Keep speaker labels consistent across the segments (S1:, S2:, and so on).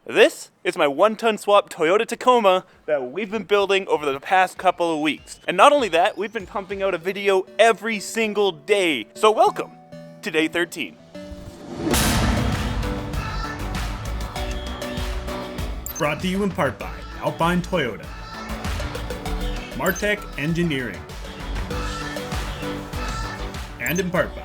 S1: This is my 1-ton swap Toyota Tacoma that we've been building over the past couple of weeks. And not only that, we've been pumping out a video every single day. So welcome to day 13.
S2: Brought to you in part by Alpine Toyota, Martech Engineering, and in part by...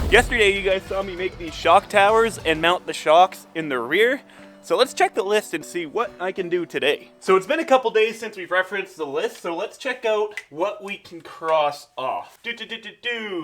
S1: Yesterday you guys saw me make these shock towers and mount the shocks in the rear. So let's check the list and see what I can do today. So it's been a couple days since we've referenced the list, so let's check out what we can cross off.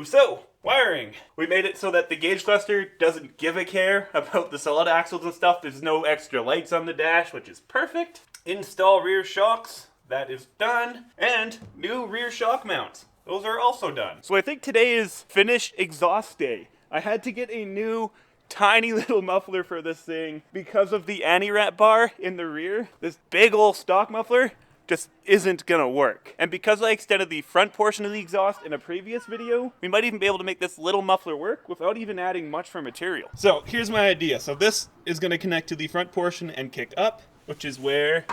S1: So, wiring. We made it so that the gauge cluster doesn't give a care about the solid axles and stuff. There's no extra lights on the dash, which is perfect. Install rear shocks. That is done. And new rear shock mounts. Those are also done. So I think today is finished exhaust day. I had to get a new tiny little muffler for this thing because of the anti-wrap bar in the rear. This big old stock muffler just isn't gonna work. And because I extended the front portion of the exhaust in a previous video, we might even be able to make this little muffler work without even adding much for material. So here's my idea. So this is gonna connect to the front portion and kick up, which is where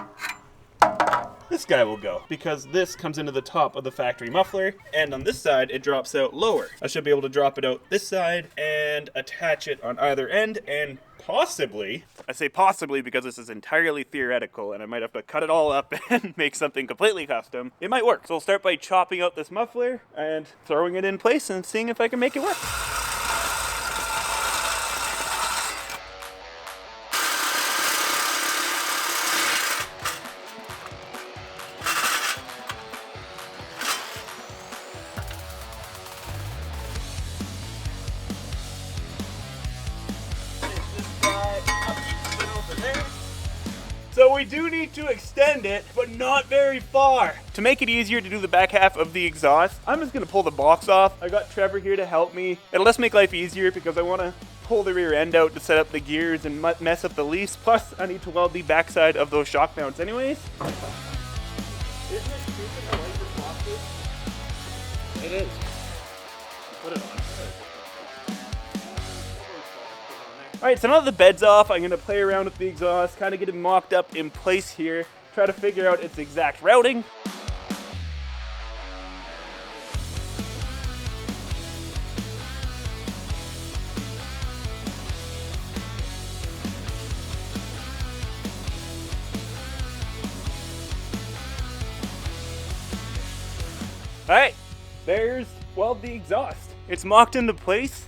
S1: this guy will go, because this comes into the top of the factory muffler, and on this side it drops out lower. I should be able to drop it out this side and attach it on either end, and possibly, I say possibly because this is entirely theoretical and I might have to cut it all up and make something completely custom, it might work. So I'll start by chopping out this muffler and throwing it in place and seeing if I can make it work. So we do need to extend it, but not very far. To make it easier to do the back half of the exhaust, I'm just gonna pull the box off. I got Trevor here to help me. It'll just make life easier because I wanna pull the rear end out to set up the gears and mess up the leaves. Plus, I need to weld the backside of those shock mounts anyways. Isn't it stupid how light this box is? It is. Put it on. Alright, so now that the bed's off, I'm going to play around with the exhaust, kind of get it mocked up in place here, try to figure out its exact routing. Alright, there's, well, the exhaust. It's mocked into place,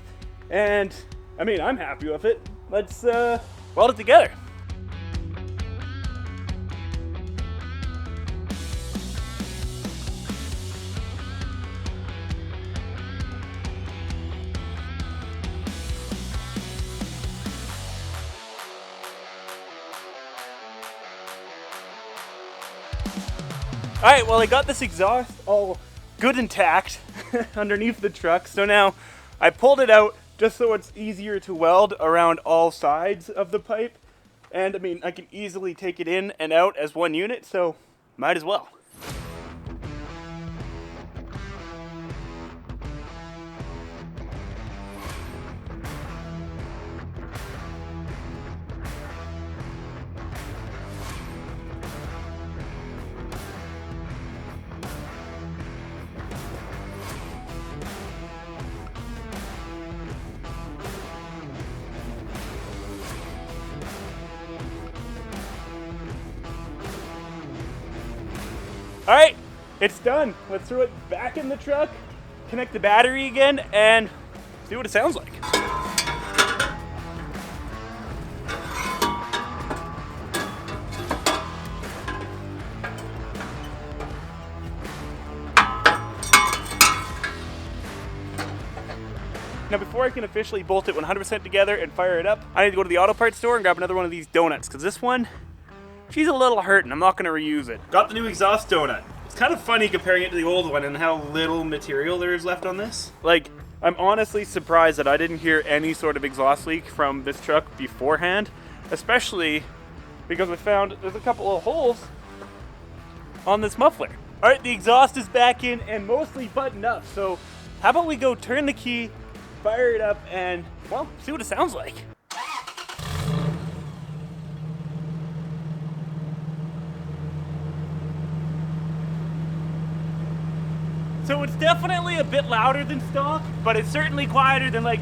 S1: and I mean, I'm happy with it. Let's weld it together. All right, well, I got this exhaust all good and tacked underneath the truck. So now I pulled it out just so it's easier to weld around all sides of the pipe. And I mean, I can easily take it in and out as one unit, so might as well. All right, it's done. Let's throw it back in the truck, connect the battery again, and see what it sounds like. Now before I can officially bolt it 100% together and fire it up, I need to go to the auto parts store and grab another one of these donuts, because this one, she's a little hurt and I'm not gonna reuse it. Got the new exhaust donut. It's kind of funny comparing it to the old one and how little material there is left on this. Like, I'm honestly surprised that I didn't hear any sort of exhaust leak from this truck beforehand, especially because I found there's a couple of holes on this muffler. All right, the exhaust is back in and mostly buttoned up. So how about we go turn the key, fire it up, and well, see what it sounds like. So it's definitely a bit louder than stock, but it's certainly quieter than like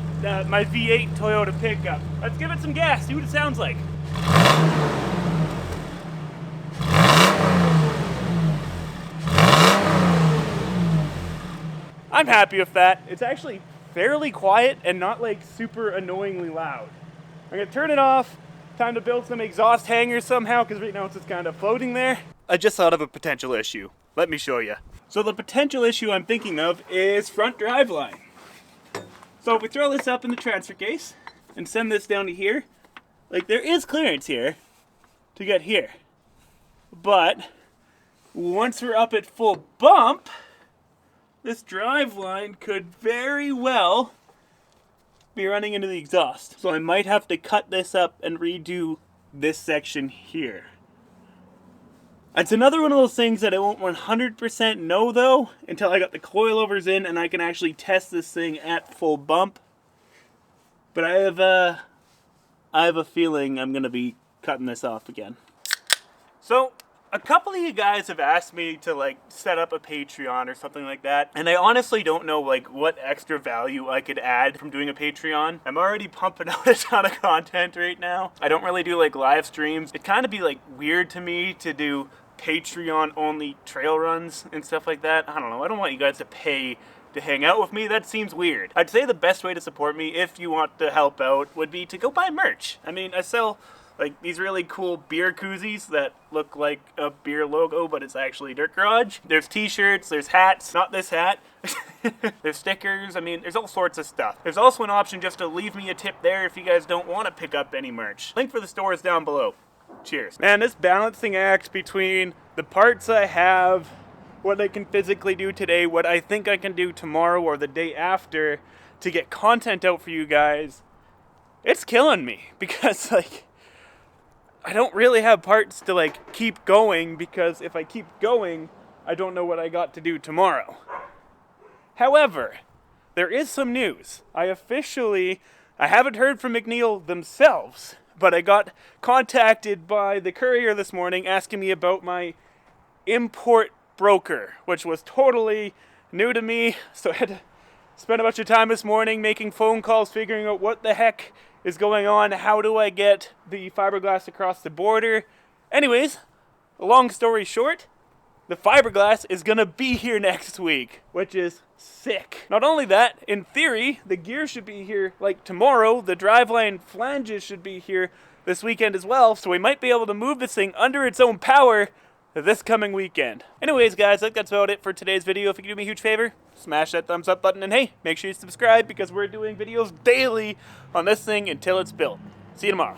S1: my V8 Toyota pickup. Let's give it some gas, see what it sounds like. I'm happy with that. It's actually fairly quiet and not like super annoyingly loud. I'm gonna turn it off. Time to build some exhaust hangers somehow, because right now it's just kind of floating there. I just thought of a potential issue. Let me show you. So the potential issue I'm thinking of is front driveline. So if we throw this up in the transfer case and send this down to here, like there is clearance here to get here. But once we're up at full bump, this driveline could very well be running into the exhaust. So I might have to cut this up and redo this section here. It's another one of those things that I won't 100% know though until I got the coilovers in and I can actually test this thing at full bump. But I have a feeling I'm gonna be cutting this off again. So a couple of you guys have asked me to like set up a Patreon or something like that, and I honestly don't know like what extra value I could add from doing a Patreon. I'm already pumping out a ton of content right now. I don't really do like live streams. It'd kind of be like weird to me to do Patreon only trail runs and stuff like that. I don't know. I don't want you guys to pay to hang out with me. That seems weird. I'd say the best way to support me if you want to help out would be to go buy merch. I mean, I sell like these really cool beer koozies that look like a beer logo, but it's actually Dirt.Garage. There's t-shirts, there's hats, not this hat. There's stickers, I mean, there's all sorts of stuff. There's also an option just to leave me a tip there if you guys don't want to pick up any merch. Link for the store is down below. Cheers. Man, this balancing act between the parts I have, what I can physically do today, what I think I can do tomorrow or the day after to get content out for you guys, it's killing me because like, I don't really have parts to like keep going because if I keep going, I don't know what I got to do tomorrow. However, there is some news. I haven't heard from McNeil themselves, but I got contacted by the courier this morning asking me about my import broker, which was totally new to me. So I had to spend a bunch of time this morning making phone calls, figuring out what the heck is going on. How do I get the fiberglass across the border? Anyways, long story short, the fiberglass is gonna be here next week, which is sick. Not only that, in theory, the gear should be here like tomorrow. The driveline flanges should be here this weekend as well, so we might be able to move this thing under its own power this coming weekend. Anyways, guys, that's about it for today's video. If you could do me a huge favor, smash that thumbs up button, and hey, make sure you subscribe because we're doing videos daily on this thing until it's built. See you tomorrow.